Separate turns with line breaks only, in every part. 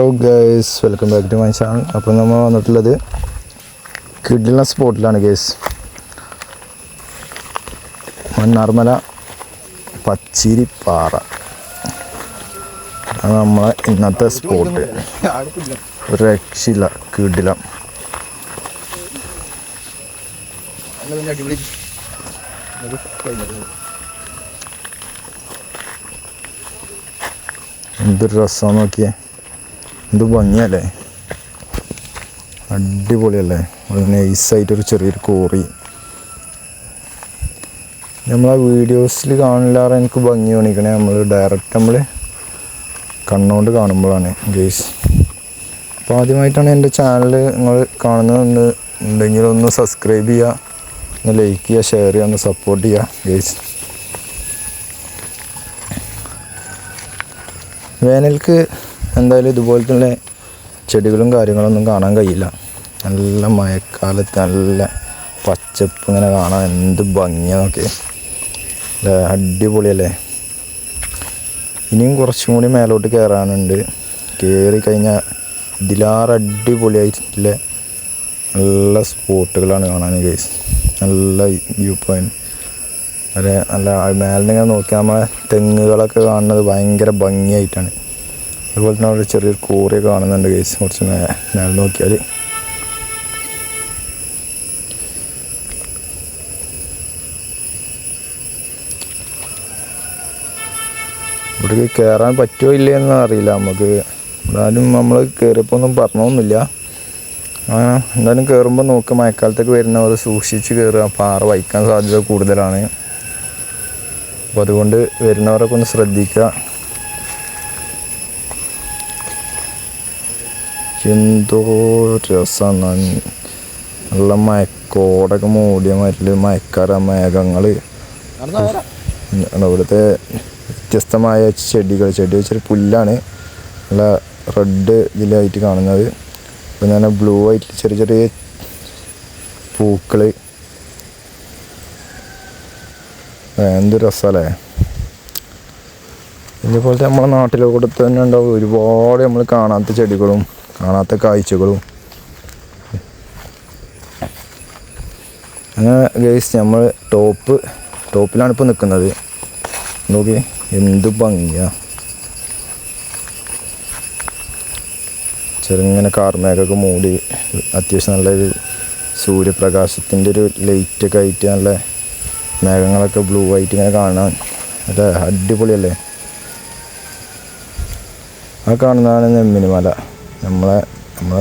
Hello guys, welcome back to my channel. അപ്പോൾ നമ്മൾ വന്നിട്ടുള്ളത് കിഡിലുള്ള സ്പോട്ടിലാണ് ഗൈസ്. മണ്ണാർമല പച്ചിരിപ്പാറ അത് നമ്മളെ ഇന്നത്തെ സ്പോട്ട്. ഒരു രക്ഷയില്ല, കിഡില. എന്തൊരു രസമാണ് നോക്കിയേ, എന്ത് ഭംഗിയല്ലേ, അടിപൊളിയല്ലേ. ഒരു നൈസായിട്ടൊരു ചെറിയൊരു കോറി. നമ്മളെ വീഡിയോസിൽ കാണില്ലാതെ എനിക്ക് ഭംഗി തോന്നിക്കണേ നമ്മൾ ഡയറക്റ്റ് നമ്മൾ കണ്ണുകൊണ്ട് കാണുമ്പോഴാണ് ഗേസ്. അപ്പോൾ ആദ്യമായിട്ടാണ് എൻ്റെ ചാനൽ നിങ്ങൾ കാണുന്നത് ഉണ്ടെങ്കിൽ ഒന്ന് സബ്സ്ക്രൈബ് ചെയ്യുക, ഒന്ന് ലൈക്ക് ചെയ്യുക, ഷെയർ ചെയ്യുക, ഒന്ന് സപ്പോർട്ട് ചെയ്യുക ഗേസ്. വേനൽക്ക് എന്തായാലും ഇതുപോലത്തെ ചെടികളും കാര്യങ്ങളൊന്നും കാണാൻ കഴിയില്ല. നല്ല മഴക്കാലത്ത് നല്ല പച്ചപ്പ് ഇങ്ങനെ കാണാൻ എന്ത് ഭംഗിയാന്നൊക്കെ അല്ലേ, അടിപൊളിയല്ലേ. ഇനിയും കുറച്ചും കൂടി മേലോട്ട് കയറാനുണ്ട്. കയറി കഴിഞ്ഞാൽ ഇതിലാറ് അടിപൊളിയായിട്ടുള്ള നല്ല സ്പോട്ടുകളാണ് കാണാൻ ഗൈസ്. നല്ല വ്യൂ പോയിൻറ്റ് അല്ലെ, നല്ല മേലെ നിന്ന് നോക്കിയാൽ നമ്മളെ തെങ്ങുകളൊക്കെ കാണുന്നത് ഭയങ്കര ഭംഗിയായിട്ടാണ്. അതുപോലെ തന്നെ അവിടെ ചെറിയൊരു കോറിയൊക്കെ കാണുന്നുണ്ട് ഗൈസ്. കുറച്ച് മേലെ നോക്കിയാൽ ഇവിടേക്ക് കയറാൻ പറ്റുമോ ഇല്ലേ എന്ന് അറിയില്ല നമുക്ക്. എന്തായാലും നമ്മൾ കയറിയപ്പോൾ ഒന്നും പറഞ്ഞൊന്നുമില്ല. എന്തായാലും കയറുമ്പോൾ നോക്കുക, മഴക്കാലത്തൊക്കെ വരുന്നവർ സൂക്ഷിച്ച് കയറുക. പാറ വഹിക്കാൻ സാധ്യത കൂടുതലാണ്. അപ്പോൾ അതുകൊണ്ട് വരുന്നവരൊക്കെ ഒന്ന് ശ്രദ്ധിക്കുക. എന്തോ രസമാണ്, നല്ല മഴക്കോടൊക്കെ മൂടിയ മാതിരി മഴക്കാല മേഘങ്ങൾ. ഇവിടുത്തെ വ്യത്യസ്തമായ ചെടികൾ വെച്ചൊരു പുല്ലാണ്, നല്ല റെഡ് ഇതിലായിട്ട് കാണുന്നത്. പിന്നെ തന്നെ ബ്ലൂ ആയിട്ട് ചെറിയ ചെറിയ പൂക്കൾ. എന്ത് രസമല്ലേ. ഇതേപോലത്തെ നമ്മളെ നാട്ടിലൂടെ തന്നെ ഉണ്ടാവും ഒരുപാട് നമ്മൾ കാണാത്ത ചെടികളും കാണാത്ത കാഴ്ചകളും. അങ്ങനെ ഗൈസ് നമ്മൾ ടോപ്പിലാണ് ഇപ്പോൾ നിൽക്കുന്നത്. നോക്കി എന്ത് ഭംഗിയാണ്. ചെറുങ്ങനെ കാർമേഘമൊക്കെ മൂടി അത്യാവശ്യം നല്ലൊരു സൂര്യപ്രകാശത്തിൻ്റെ ഒരു ലൈറ്റൊക്കെ ആയിട്ട് നല്ല മേഘങ്ങളൊക്കെ ബ്ലൂ ആയിട്ട് ഇങ്ങനെ കാണാൻ അല്ലേ, അടിപൊളിയല്ലേ. ആ കാണുന്നതാണ് നെമ്മിനി മല. നമ്മളെ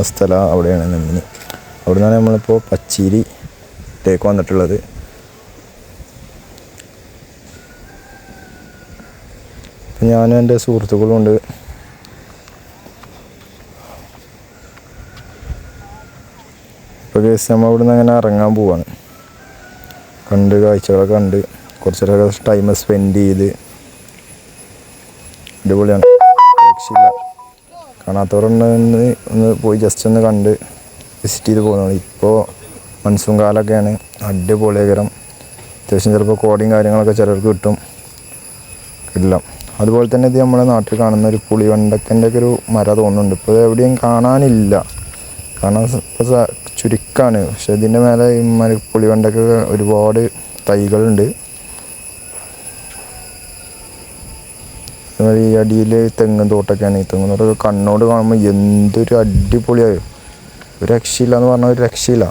സ്ഥലം അവിടെയാണ് നെമ്മിനി. അവിടെ നിന്നാണ് നമ്മളിപ്പോൾ പച്ചിരിയിലേക്ക് വന്നിട്ടുള്ളത്. ഞാനും എൻ്റെ സുഹൃത്തുക്കളും ഉണ്ട്. ഇപ്പോൾ കേസ് നമ്മൾ അവിടെ നിന്ന് അങ്ങനെ ഇറങ്ങാൻ പോവാണ്. കാഴ്ചകളൊക്കെ കണ്ട് കുറച്ചൊക്കെ ടൈം സ്പെൻഡ് ചെയ്ത് അടിപൊളിയാണ്. രക്ഷയില്ല. കാണാത്തവരൊന്ന് പോയി ജസ്റ്റ് ഒന്ന് കണ്ട് വിസിറ്റ് ചെയ്ത് പോകുന്നത്. ഇപ്പോൾ മൺസൂൺ കാലമൊക്കെയാണ്, അടിപൊളികരം. അത്യാവശ്യം ചിലപ്പോൾ കോടിയും കാര്യങ്ങളൊക്കെ ചിലർക്ക് കിട്ടും, ഇല്ല. അതുപോലെ തന്നെ ഇത് നമ്മുടെ നാട്ടിൽ കാണുന്ന ഒരു പുളിവണ്ടക്കൻ്റെ ഒക്കെ ഒരു മരം തോന്നുന്നുണ്ട്. ഇപ്പോൾ എവിടെയും കാണാനില്ല, കാണാൻ ഇപ്പോൾ ചുരുക്കമാണ്. പക്ഷെ ഇതിൻ്റെ മേലെ ഈ പുളിവണ്ടക്കൊക്കെ ഒരുപാട് തൈകളുണ്ട്. ഈ അടിയിൽ തെങ്ങും തോട്ടൊക്കെയാണ്. ഈ തെങ്ങും തോട്ടമൊക്കെ കണ്ണോട് കാണുമ്പോൾ എന്തൊരു അടിപൊളിയായോ, ഒരു രക്ഷയില്ല എന്ന് പറഞ്ഞാൽ ഒരു രക്ഷയില്ല.